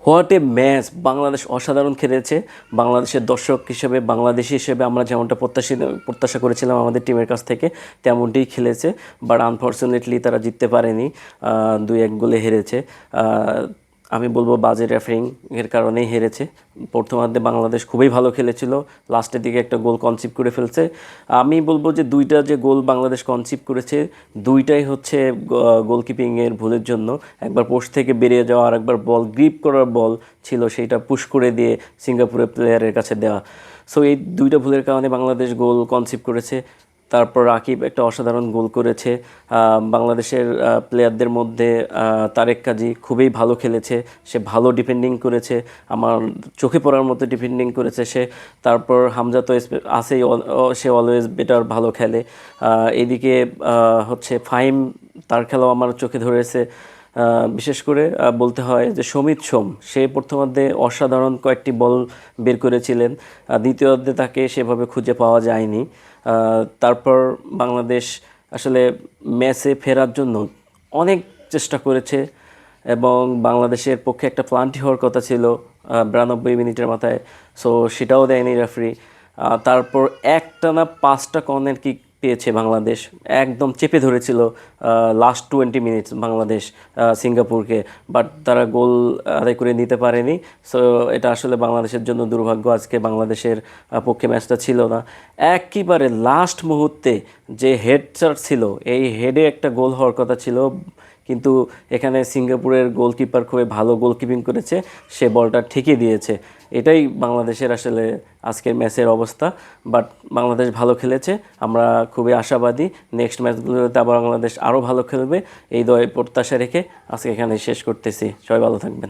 What a match! Bangladesh অসাধারণ খেলেছে। বাংলাদেশের দর্শক হিসেবে, বাংলাদেশি হিসেবে আমরা যেমনটা প্রত্যাশা করেছিলাম আমাদের টিমের কাছ থেকে, তেমনটিই খেলেছে। বাট আনফর্চুনেটলি তারা জিততে পারেনি, 2-1 গোলে হেরেছে। আমি বলবো বাজে রেফারিং এর কারণেই হেরেছে। প্রথমার্ধে বাংলাদেশ খুবই ভালো খেলেছিল, লাস্টের দিকে একটা গোল কনসিভ করে ফেলছে। আমি বলবো যে দুইটা যে গোল বাংলাদেশ কনসিভ করেছে, দুইটাই হচ্ছে গোলকিপিংয়ের ভুলের জন্য। একবার পোস্ট থেকে বেরিয়ে যাওয়া, আর একবার বল গ্রিপ করার বল ছিল, সেইটা পুশ করে দিয়ে সিঙ্গাপুরের প্লেয়ারের কাছে দেওয়া। সো এই দুইটা ভুলের কারণে বাংলাদেশ গোল কনসিভ করেছে। তারপর রাকিব একটা অসাধারণ গোল করেছে। বাংলাদেশের প্লেয়ারদের মধ্যে তারেক কাজী খুবই ভালো খেলেছে, সে ভালো ডিফেন্ডিং করেছে, আমার চোখে পড়ার মতো ডিফেন্ডিং করেছে সে। তারপর হামজা তো আছেই, সে অলওয়েজ বেটার, ভালো খেলে। এদিকে হচ্ছে ফাহিম, তার খেলাও আমার চোখে ধরেছে। বিশেষ করে বলতে হয় যে সমিত সোম, সে প্রথমার্ধে অসাধারণ কয়েকটি বল বের করেছিলেন, দ্বিতীয়ার্ধে তাকে সেভাবে খুঁজে পাওয়া যায়নি। তারপর বাংলাদেশ আসলে ম্যাচে ফেরার জন্য অনেক চেষ্টা করেছে, এবং বাংলাদেশের পক্ষে একটা প্লান্টি হওয়ার কথা ছিল 92 মিনিটের মাথায়, সো সেটাও দেয়নি রেফারি। তারপর একটানা 5টা কর্নার কিক পেয়েছে বাংলাদেশ, একদম চেপে ধরেছিল লাস্ট 20 মিনিটস বাংলাদেশ সিঙ্গাপুরকে, বাট তারা গোল আদায় করে নিতে পারেনি। সো এটা আসলে বাংলাদেশের জন্য দুর্ভাগ্য, আজকে বাংলাদেশের পক্ষে ম্যাচটা ছিল না। একেবারে লাস্ট মুহূর্তে যে হেড চার্জ ছিল, এই হেডে একটা গোল হওয়ার কথা ছিল, কিন্তু এখানে সিঙ্গাপুরের গোলকিপার খুবই ভালো গোলকিপিং করেছে, সে বলটা ঠিকই দিয়েছে। এটাই বাংলাদেশের আসলে আজকের ম্যাচের অবস্থা। বাট বাংলাদেশ ভালো খেলেছে, আমরা খুবই আশাবাদী নেক্সট ম্যাচগুলোতে আবার বাংলাদেশ আরও ভালো খেলবে, এই প্রত্যাশা রেখে আজকে এখানে শেষ করতেছি। সবাই ভালো থাকবেন।